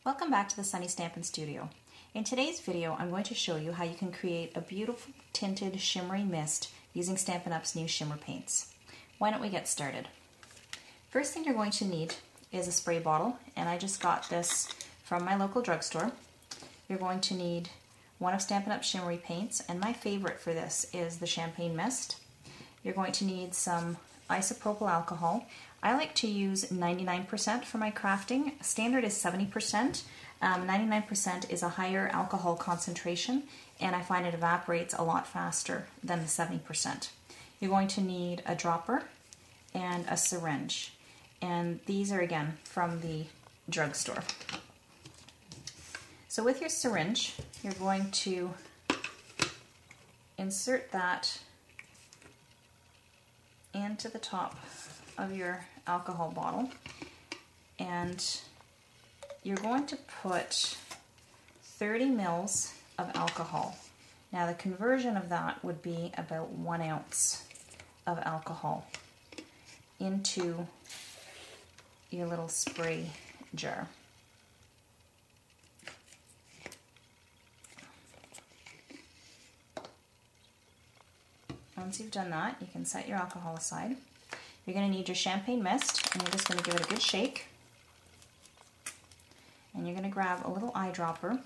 Welcome back to the Sunny Stampin' Studio. In today's video, I'm going to show you how you can create a beautiful tinted shimmery mist using Stampin' Up's new shimmer paints. Why don't we get started? First thing you're going to need is a spray bottle, and I just got this from my local drugstore. You're going to need one of Stampin' Up's shimmery paints, and my favorite for this is the Champagne Mist. You're going to need some isopropyl alcohol. I like to use 99% for my crafting. Standard is 70%. 99% is a higher alcohol concentration, and I find it evaporates a lot faster than the 70%. You're going to need a dropper and a syringe, and these are again from the drugstore. So with your syringe, you're going to insert that into the top of your alcohol bottle, and you're going to put 30 mils of alcohol. Now the conversion of that would be about 1 ounce of alcohol into your little spray jar. Once you've done that, you can set your alcohol aside. You're going to need your champagne mist, and you're just going to give it a good shake. And you're going to grab a little eyedropper.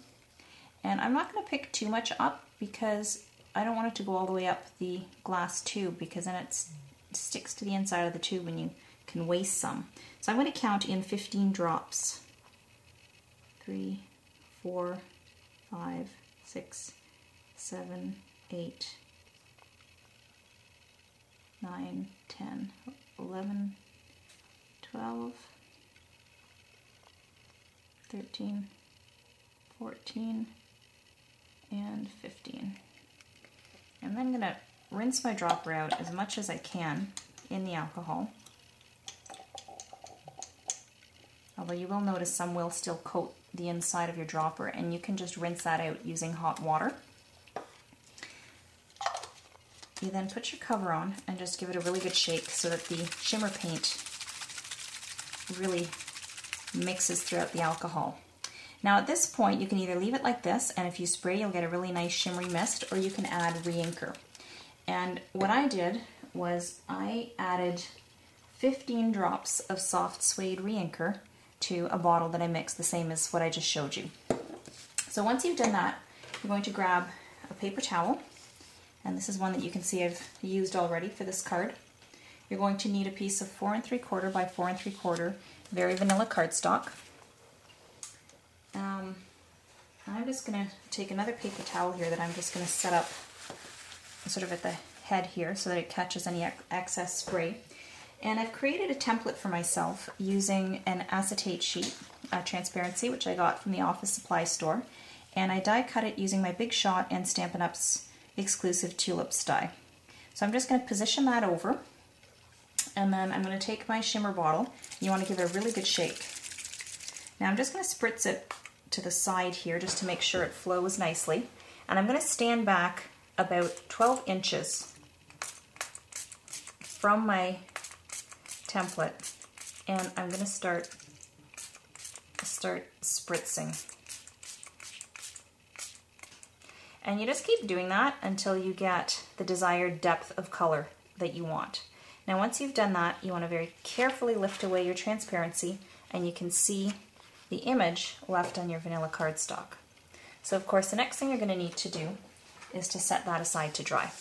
And I'm not going to pick too much up because I don't want it to go all the way up the glass tube, because then it sticks to the inside of the tube and you can waste some. So I'm going to count in 15 drops. 3, 4, 5, 6, 7, 8, 9, 10, 11, 12, 13, 14, and 15. And then I'm going to rinse my dropper out as much as I can in the alcohol. Although you will notice some will still coat the inside of your dropper, and you can just rinse that out using hot water. You then put your cover on and just give it a really good shake so that the shimmer paint really mixes throughout the alcohol. Now at this point you can either leave it like this, and if you spray you'll get a really nice shimmery mist, or you can add re-inker. And what I did was I added 15 drops of soft suede re-inker to a bottle that I mixed, the same as what I just showed you. So once you've done that, you're going to grab a paper towel. And this is one that you can see I've used already for this card. You're going to need a piece of 4 3/4 by 4 3/4 very vanilla cardstock. I'm just going to take another paper towel here that I'm just going to set up sort of at the head here so that it catches any excess spray. And I've created a template for myself using an acetate sheet, transparency, which I got from the office supply store. And I die cut it using my Big Shot and Stampin' Up's exclusive tulips die. So I'm just going to position that over, and then I'm going to take my shimmer bottle. You want to give it a really good shake. Now I'm just going to spritz it to the side here just to make sure it flows nicely, and I'm going to stand back about 12 inches from my template, and I'm going to start spritzing. And you just keep doing that until you get the desired depth of color that you want. Now once you've done that, you want to very carefully lift away your transparency, and you can see the image left on your vanilla cardstock. So of course the next thing you're going to need to do is to set that aside to dry.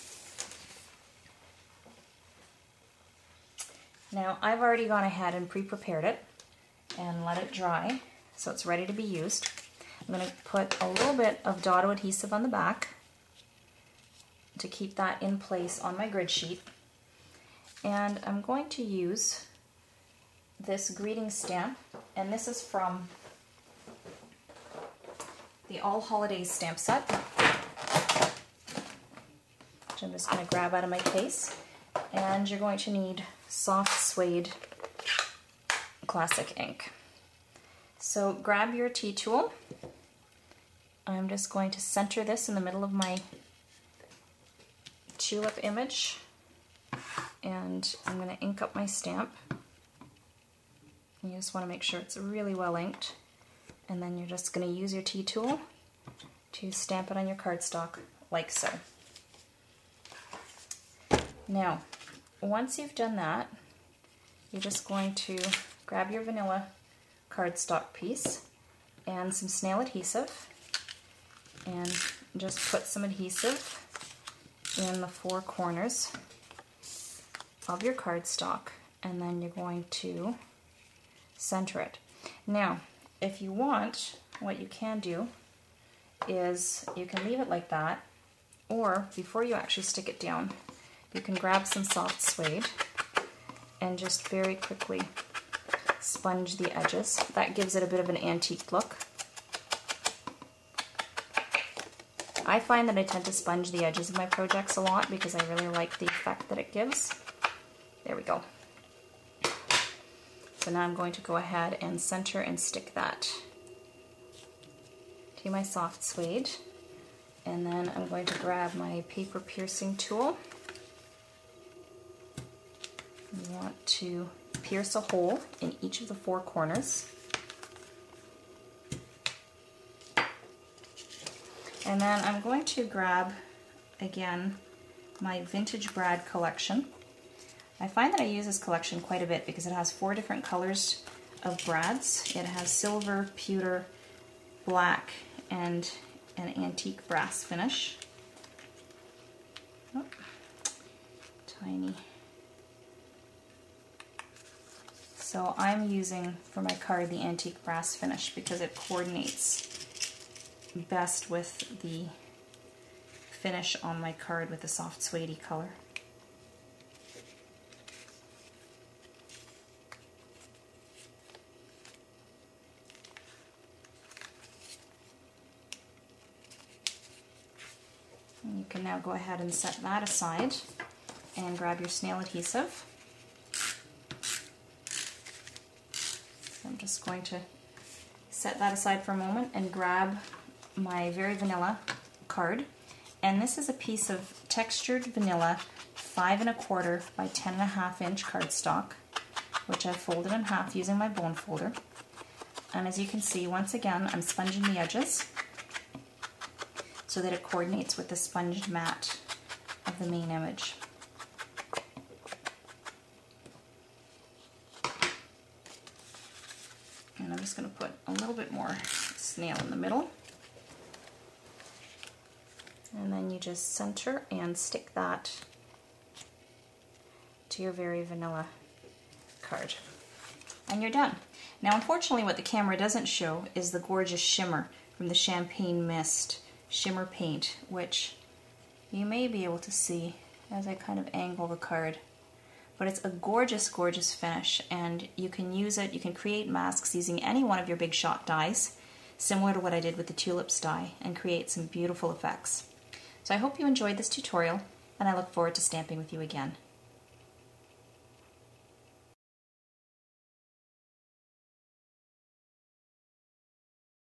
Now I've already gone ahead and pre-prepared it and let it dry so it's ready to be used. I'm going to put a little bit of Dotto adhesive on the back to keep that in place on my grid sheet. And I'm going to use this greeting stamp, and this is from the All Holidays stamp set, which I'm just going to grab out of my case. And you're going to need soft suede classic ink. So grab your tea tool. I'm just going to center this in the middle of my tulip image, and I'm going to ink up my stamp. You just want to make sure it's really well inked. And then you're just going to use your T-tool to stamp it on your cardstock like so. Now, once you've done that, you're just going to grab your vanilla cardstock piece and some snail adhesive and just put some adhesive in the four corners of your cardstock, and then you're going to center it. Now, if you want, what you can do is you can leave it like that, or before you actually stick it down, you can grab some soft suede and just very quickly sponge the edges. That gives it a bit of an antique look. I find that I tend to sponge the edges of my projects a lot because I really like the effect that it gives. There we go. So now I'm going to go ahead and center and stick that to my soft suede. And then I'm going to grab my paper piercing tool. You want to pierce a hole in each of the four corners. And then I'm going to grab, again, my Vintage Brad collection. I find that I use this collection quite a bit because it has four different colors of brads. It has silver, pewter, black, and an antique brass finish. Oh, tiny. So I'm using for my card the antique brass finish because it coordinates best with the finish on my card with the soft suede color. And you can now go ahead and set that aside and grab your snail adhesive. So I'm just going to set that aside for a moment and grab my Very Vanilla card, and this is a piece of textured vanilla 5 1/4 by 10 1/2 inch cardstock, which I've folded in half using my bone folder. And as you can see, once again, I'm sponging the edges so that it coordinates with the sponged mat of the main image. And I'm just going to put a little bit more snail in the middle. And then you just center and stick that to your Very Vanilla card. And you're done. Now, unfortunately, what the camera doesn't show is the gorgeous shimmer from the Champagne Mist shimmer paint, which you may be able to see as I kind of angle the card. But it's a gorgeous, gorgeous finish, and you can use it, you can create masks using any one of your Big Shot dies, similar to what I did with the tulips die, and create some beautiful effects. So I hope you enjoyed this tutorial, and I look forward to stamping with you again.